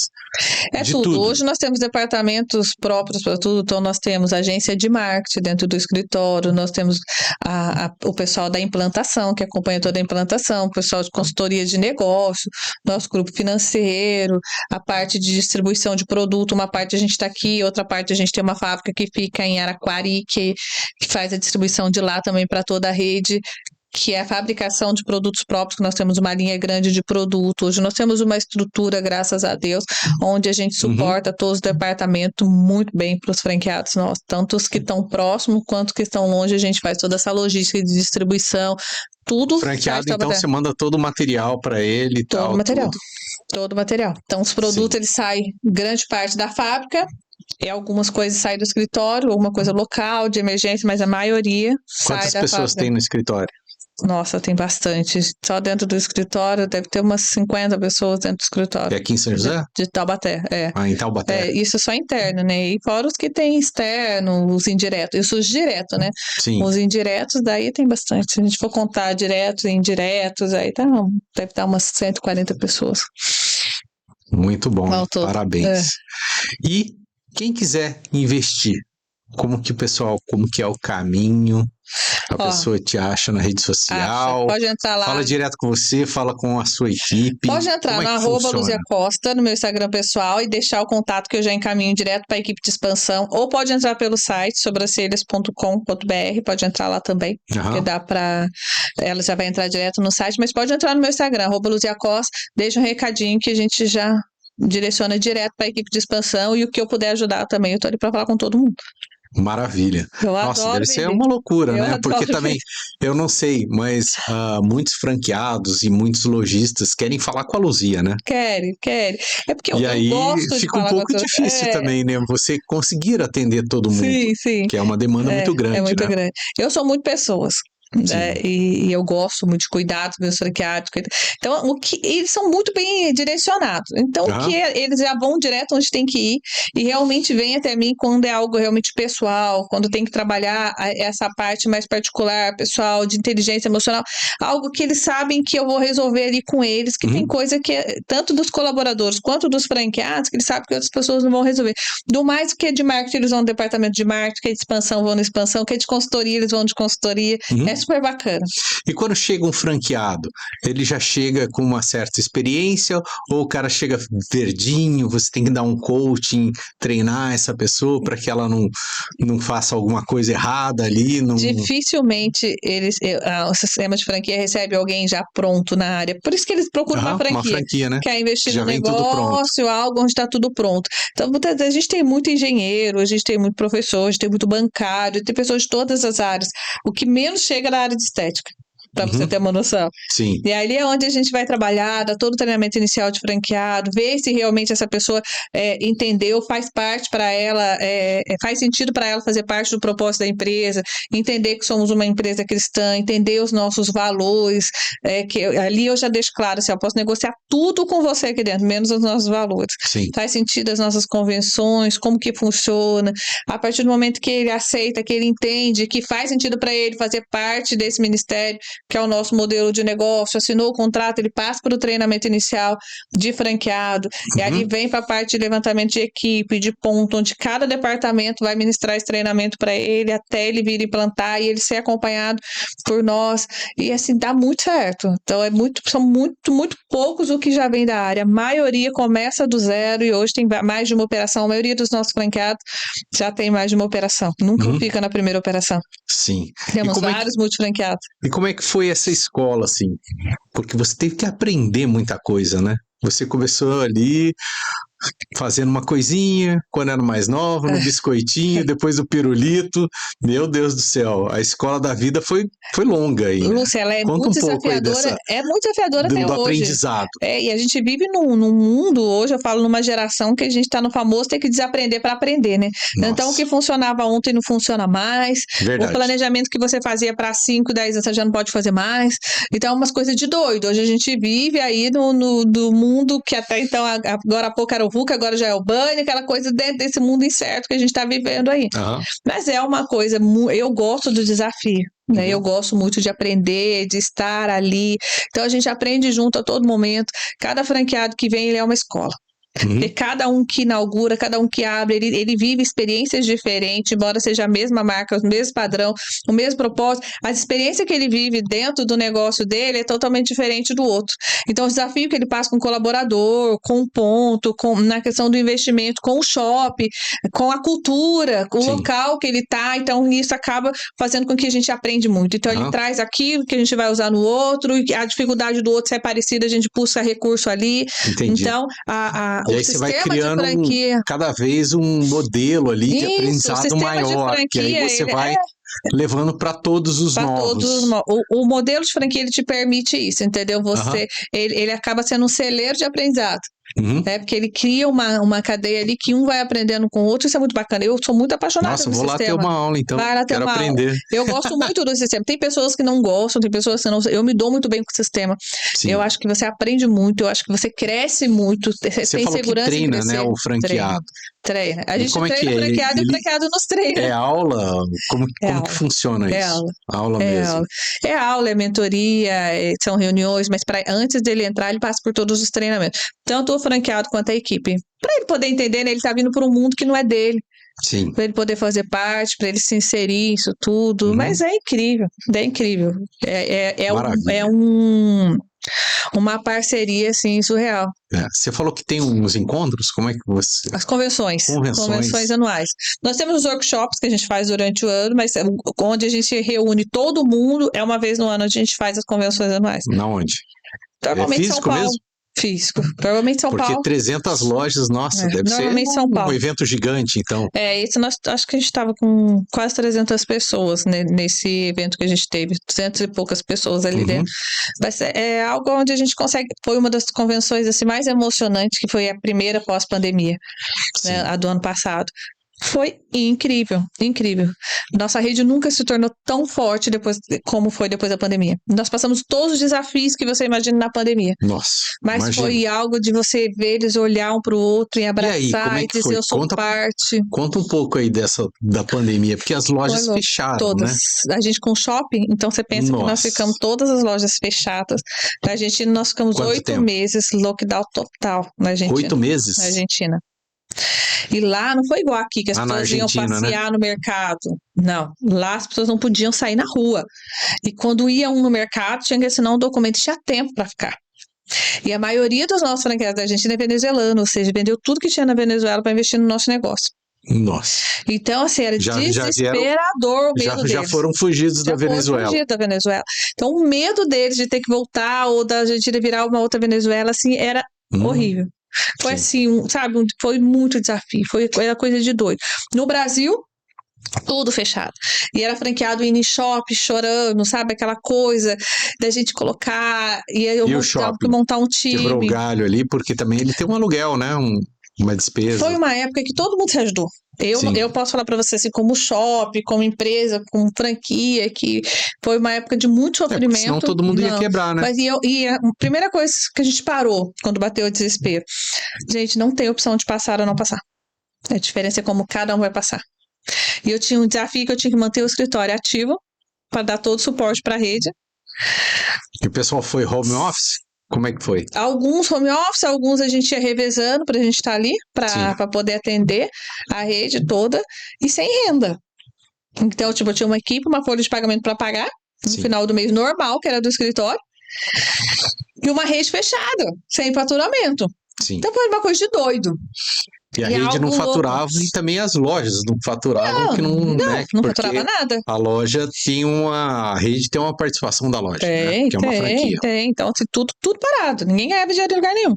É tudo. Hoje nós temos departamentos próprios para tudo, então nós temos agência de marketing dentro do escritório, nós temos o pessoal da implantação, que acompanha toda a implantação, o pessoal de consultoria de negócio, nosso grupo financeiro, a parte de distribuição de produto, uma parte a gente está aqui, outra parte a gente tem uma fábrica que fica em Araquari, que faz a distribuição de lá também para toda a rede, que é a fabricação de produtos próprios, que nós temos uma linha grande de produto. Hoje nós temos uma estrutura, graças a Deus, onde a gente suporta todos os departamentos muito bem para os franqueados nossos, tanto os que estão próximos quanto que estão longe, a gente faz toda essa logística de distribuição, tudo. Franqueado, então você manda todo o material para ele e tal. Todo o material. Todo o material. Então, os produtos, eles saem grande parte da fábrica, e algumas coisas saem do escritório, alguma coisa local, de emergência, mas a maioria sai Quantas da pessoas fábrica. tem no escritório? Nossa, tem bastante. Só dentro do escritório deve ter umas 50 pessoas dentro do escritório. É aqui em São José? De Taubaté, é. Em Taubaté. Isso é só interno, né? E fora os que tem externo, os indiretos. Isso os diretos, né? Sim. Os indiretos, daí tem bastante. Se a gente for contar diretos e indiretos, aí deve dar umas 140 pessoas. Muito bom, parabéns. E quem quiser investir, como que é o caminho? A pessoa te acha na rede social, pode entrar lá. Fala direto com você, fala com a sua equipe. Pode entrar no @Luzia Costa, no meu Instagram pessoal, e deixar o contato que eu já encaminho direto para a equipe de expansão, ou pode entrar pelo site sobrancelhas.com.br, pode entrar lá também, porque dá para... Ela já vai entrar direto no site, mas pode entrar no meu Instagram, @Luzia Costa, deixa um recadinho que a gente já direciona direto para a equipe de expansão, e o que eu puder ajudar também, eu tô ali para falar com todo mundo. Maravilha. Nossa, deve ser uma loucura, né? Porque também, eu não sei, mas muitos franqueados e muitos lojistas querem falar com a Luzia, né? Querem. É porque eu gosto de fica um pouco difícil também, né? Você conseguir atender todo mundo. Sim. Que é uma demanda muito grande, é muito né? grande. Eu sou muito pessoas. E eu gosto muito de cuidar dos meus franqueados. Então, eles são muito bem direcionados. Então, eles já vão direto onde tem que ir e realmente vêm até mim quando é algo realmente pessoal, quando tem que trabalhar essa parte mais particular, pessoal, de inteligência emocional, algo que eles sabem que eu vou resolver ali com eles, que tem coisa que tanto dos colaboradores quanto dos franqueados, que eles sabem que outras pessoas não vão resolver. Do mais que é de marketing, eles vão no departamento de marketing, que é de expansão, vão na expansão, que é de consultoria, eles vão de consultoria. É super bacana. E quando chega um franqueado, ele já chega com uma certa experiência ou o cara chega verdinho, você tem que dar um coaching, treinar essa pessoa para que ela não faça alguma coisa errada ali? Dificilmente o sistema de franquia recebe alguém já pronto na área. Por isso que eles procuram uma franquia, né? Quer investir no negócio, algo onde está tudo pronto. Então, muitas vezes a gente tem muito engenheiro, a gente tem muito professor, a gente tem muito bancário, tem pessoas de todas as áreas. O que menos chega na área de estética, para você ter uma noção. Sim. E ali é onde a gente vai trabalhar, dá todo o treinamento inicial de franqueado, ver se realmente essa pessoa entendeu, faz parte para ela, faz sentido para ela fazer parte do propósito da empresa, entender que somos uma empresa cristã, entender os nossos valores, que ali eu já deixo claro, assim, eu posso negociar tudo com você aqui dentro, menos os nossos valores. Sim. Faz sentido as nossas convenções, como que funciona, a partir do momento que ele aceita, que ele entende, que faz sentido para ele fazer parte desse ministério, que é o nosso modelo de negócio, assinou o contrato, ele passa para o treinamento inicial de franqueado, e ali vem para a parte de levantamento de equipe, de ponto, onde cada departamento vai ministrar esse treinamento para ele, até ele vir implantar e ele ser acompanhado por nós, e assim, dá muito certo. Então, são muito poucos o que já vem da área, a maioria começa do zero e hoje tem mais de uma operação, a maioria dos nossos franqueados já tem mais de uma operação, nunca fica na primeira operação. Sim. Temos vários multifranqueados. E como é que foi essa escola, assim? Porque você teve que aprender muita coisa, né? Você começou ali fazendo uma coisinha, quando era mais nova, no biscoitinho, depois o pirulito. Meu Deus do céu, a escola da vida foi longa aí. Lúcia, ela é muito desafiadora. É muito desafiadora até hoje. Do aprendizado. E a gente vive num mundo, hoje eu falo numa geração que a gente está no famoso ter que desaprender para aprender, né? Nossa. Então o que funcionava ontem não funciona mais. Verdade. O planejamento que você fazia para 5, 10 anos você já não pode fazer mais. Então é umas coisas de doido. Hoje a gente vive aí no mundo que até então, agora há pouco era o VUCA, agora já é o BANI, aquela coisa dentro desse mundo incerto que a gente está vivendo aí. Mas é uma coisa, eu gosto do desafio, né? Eu gosto muito de aprender, de estar ali. Então a gente aprende junto a todo momento. Cada franqueado que vem, ele é uma escola. Porque cada um que inaugura, cada um que abre, ele vive experiências diferentes, embora seja a mesma marca, o mesmo padrão, o mesmo propósito, a experiência que ele vive dentro do negócio dele é totalmente diferente do outro. Então, o desafio que ele passa com o colaborador, com o ponto, na questão do investimento, com o shopping, com a cultura, com o local que ele está, então isso acaba fazendo com que a gente aprende muito. Então, ele traz aquilo que a gente vai usar no outro, e a dificuldade do outro se é parecida, a gente busca recurso ali. Entendi. Então, e aí você vai criando cada vez um modelo ali de aprendizado maior, que aí você vai levando para todos os novos. O modelo de franquia, ele te permite isso, entendeu? Ele acaba sendo um celeiro de aprendizado. Né? Porque ele cria uma cadeia ali que um vai aprendendo com o outro, isso é muito bacana. Eu sou muito apaixonada pelo sistema. Nossa, vou lá ter uma aula, então. Vai lá ter Quero uma aprender. aula. Eu gosto muito do sistema. Tem pessoas que não gostam, tem pessoas que não. Eu me dou muito bem com o sistema. Sim. Eu acho que você aprende muito, eu acho que você cresce muito. Você tem segurança que treina, em crescer. né, o franqueado. Treina. A gente treina o franqueado e o franqueado nos treina. É aula? Como que funciona isso? É aula. Aula mesmo. É aula, é mentoria, são reuniões, mas antes dele entrar, ele passa por todos os treinamentos. Tanto o franqueado quanto a equipe. Para ele poder entender, né, ele está vindo para um mundo que não é dele. Sim. Para ele poder fazer parte, para ele se inserir isso tudo. Mas é incrível, é incrível. Uma parceria, assim, surreal. Você falou que tem uns encontros? Como é que você... As convenções anuais. Nós temos os workshops que a gente faz durante o ano, mas onde a gente reúne todo mundo, uma vez no ano a gente faz as convenções anuais. Na onde? Normalmente físico São Paulo. Mesmo? Físico. Provavelmente São Paulo. Porque 300 lojas, nossa, deve ser um evento gigante, então. Esse acho que a gente estava com quase 300 pessoas, né, nesse evento que a gente teve, 200 e poucas pessoas ali dentro. Mas é algo onde a gente consegue, foi uma das convenções assim, mais emocionantes, que foi a primeira pós-pandemia, né, a do ano passado. Foi incrível, incrível. Nossa rede nunca se tornou tão forte como foi depois da pandemia. Nós passamos todos os desafios que você imagina na pandemia. Nossa, mas foi algo de você ver eles olhar um para o outro e abraçar e dizer eu sou parte. Conta um pouco aí da pandemia, porque as lojas fecharam, todas. Né? A gente com shopping, então você pensa que nós ficamos todas as lojas fechadas. Nós ficamos 8 meses lockdown total na Argentina. 8 meses? Na Argentina. E lá não foi igual aqui, que as pessoas iam passear no mercado. Não, lá as pessoas não podiam sair na rua. E quando ia no mercado, tinha que assinar um documento e tinha tempo para ficar. E a maioria dos nossos franqueados da Argentina é venezuelano, ou seja, vendeu tudo que tinha na Venezuela para investir no nosso negócio. Nossa. Então, assim, era desesperador o medo deles. Já foram fugidos da Venezuela. Então, o medo deles de ter que voltar ou da Argentina virar uma outra Venezuela, assim, era horrível. Foi assim, foi muito desafio, era coisa de doido. No Brasil, tudo fechado. E era franqueado indo em shopping, chorando, sabe? Aquela coisa da gente colocar. E aí eu montar um time. Quebrou o galho ali, porque também ele tem um aluguel, né? Uma despesa. Foi uma época que todo mundo se ajudou. Eu posso falar para você assim, como shopping, como empresa, como franquia, que foi uma época de muito sofrimento. Senão todo mundo ia quebrar, né? Mas a primeira coisa que a gente parou quando bateu o desespero, gente, não tem opção de passar ou não passar. A diferença é como cada um vai passar. E eu tinha um desafio que eu tinha que manter o escritório ativo para dar todo o suporte para a rede. E o pessoal foi home office? Como é que foi? Alguns home office, alguns a gente ia revezando para a gente estar ali, para poder atender a rede toda, e sem renda. Então, eu tinha uma equipe, uma folha de pagamento para pagar, no final do mês normal, que era do escritório, e uma rede fechada, sem faturamento. Sim. Então, foi uma coisa de doido. E a rede não faturava e também as lojas não faturavam, não faturava nada. A rede tem uma participação da loja, né? Que é uma franquia. Tem, então assim, tudo parado, ninguém ganhava dinheiro em lugar nenhum.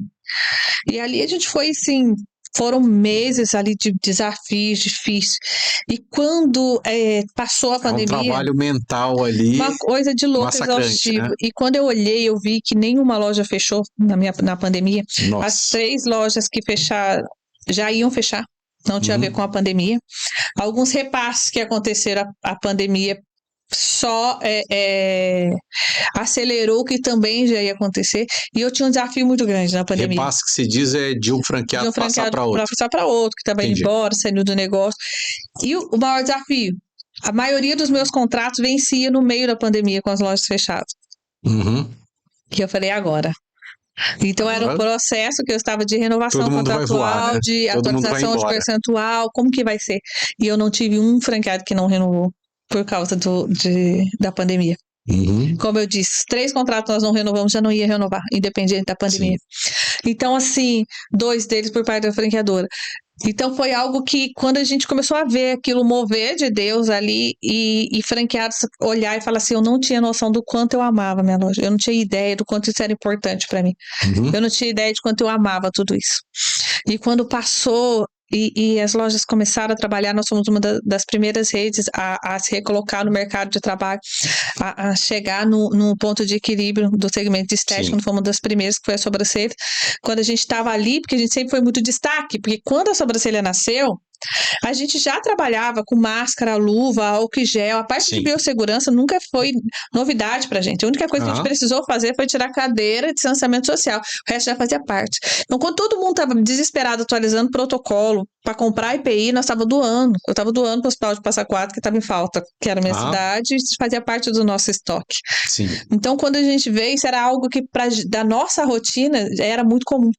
E ali a gente foi assim, foram meses ali de desafios difíceis. E quando passou a pandemia... um trabalho mental ali. Uma coisa de louco, exaustivo. Né? E quando eu olhei, eu vi que nenhuma loja fechou na pandemia. Nossa. As 3 lojas que fecharam já iam fechar, não tinha a ver com a pandemia. Alguns repasses que aconteceram, a pandemia só acelerou o que também já ia acontecer. E eu tinha um desafio muito grande na pandemia. Repasse que se diz é de um franqueado passar para outro. Passar para outro, que estava indo embora, saindo do negócio. E o maior desafio, a maioria dos meus contratos vencia no meio da pandemia com as lojas fechadas. E eu falei, agora? Então era um processo que eu estava de renovação contratual, de atualização de percentual, como que vai ser? E eu não tive um franqueado que não renovou por causa da pandemia. Como eu disse, 3 contratos nós não renovamos, já não ia renovar, independente da pandemia. Então, assim, 2 deles por parte da franqueadora. Então foi algo que, quando a gente começou a ver aquilo mover de Deus ali e franqueados olhar e falar assim, eu não tinha noção do quanto eu amava a minha loja, eu não tinha ideia do quanto isso era importante para mim, eu não tinha ideia de quanto eu amava tudo isso. E quando passou e as lojas começaram a trabalhar, nós fomos uma das primeiras redes a se recolocar no mercado de trabalho, a chegar no ponto de equilíbrio do segmento de estética, nós fomos uma das primeiras, que foi a sobrancelha. Quando a gente estava ali, porque a gente sempre foi muito destaque, porque quando a sobrancelha nasceu, a gente já trabalhava com máscara, luva, álcool e gel. A parte de biossegurança nunca foi novidade pra gente. A única coisa que a gente precisou fazer foi tirar a cadeira de distanciamento social. O resto já fazia parte. Então, quando todo mundo estava desesperado atualizando protocolo para comprar EPI, nós estávamos doando. Eu estava doando para o Hospital de Passa Quatro, que estava em falta, que era a minha cidade, e fazia parte do nosso estoque. Sim. Então, quando a gente veio, isso era algo que, da nossa rotina, era muito comum.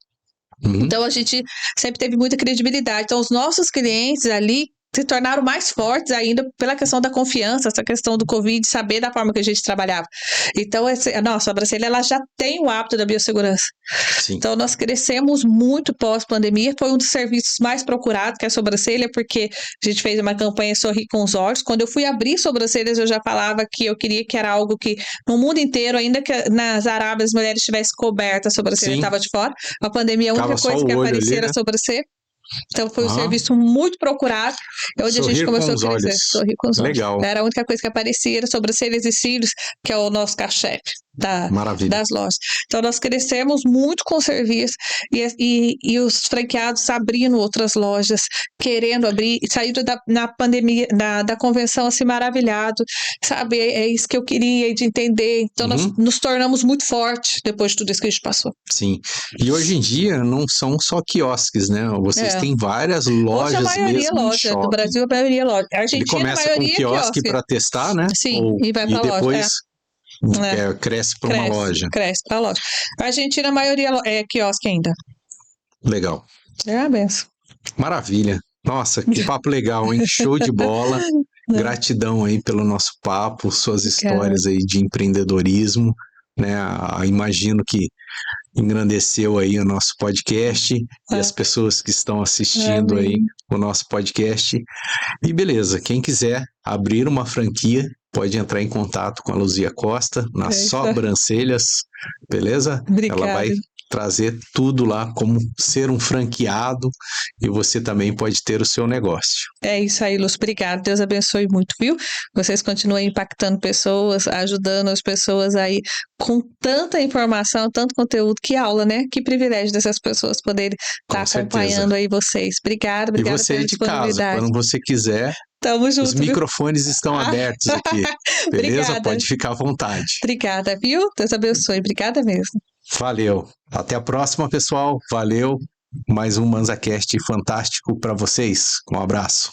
Então, a gente sempre teve muita credibilidade. Então, os nossos clientes ali se tornaram mais fortes ainda pela questão da confiança, essa questão do Covid, saber da forma que a gente trabalhava. Então, a nossa sobrancelha, ela já tem o hábito da biossegurança. Sim. Então, nós crescemos muito pós-pandemia. Foi um dos serviços mais procurados, que é a sobrancelha, porque a gente fez uma campanha Sorrir com os Olhos. Quando eu fui abrir sobrancelhas, eu já falava que eu queria que era algo que, no mundo inteiro, ainda que nas Arábias as mulheres tivessem coberta, a sobrancelha estava de fora. A pandemia, a única coisa que aparecia era a sobrancelha. Então, foi um serviço muito procurado, onde a gente começou a crescer. Sorrir com os olhos. Legal. Era a única coisa que aparecia, era sobrancelhas e cílios, que é o nosso carro-chefe das lojas. Então, nós crescemos muito com o serviço e os franqueados abrindo outras lojas, querendo abrir, saíram na pandemia, da convenção assim, maravilhado, sabe? É isso que eu queria de entender. Então, nós nos tornamos muito fortes depois de tudo isso que a gente passou. Sim. E hoje em dia não são só quiosques, né? Vocês têm várias lojas mesmo. Hoje a maioria loja do Brasil, a maioria loja. A Argentina, ele começa a maioria com quiosque para testar, né? Sim, e vai para loja. Depois cresce para uma loja. Cresce para loja. A Argentina, a maioria é quiosque ainda. Legal. É a benção. Maravilha. Nossa, que papo legal, hein? Show de bola. Gratidão aí pelo nosso papo, suas histórias aí de empreendedorismo, né? Imagino que engrandeceu aí o nosso podcast e as pessoas que estão assistindo aí o nosso podcast. E beleza, quem quiser abrir uma franquia, pode entrar em contato com a Luzia Costa, nas sobrancelhas, beleza? Obrigada. Ela vai trazer tudo lá, como ser um franqueado, e você também pode ter o seu negócio. É isso aí, Luz. Obrigada. Deus abençoe muito, viu? Vocês continuem impactando pessoas, ajudando as pessoas aí com tanta informação, tanto conteúdo. Que aula, né? Que privilégio dessas pessoas poderem estar acompanhando aí vocês. Obrigada e você aí de casa, quando você quiser, tamo junto, os microfones estão abertos aqui, beleza? Obrigada. Pode ficar à vontade. Obrigada, viu? Deus abençoe. Obrigada mesmo. Valeu. Até a próxima, pessoal. Valeu. Mais um ManzaCast fantástico para vocês. Um abraço.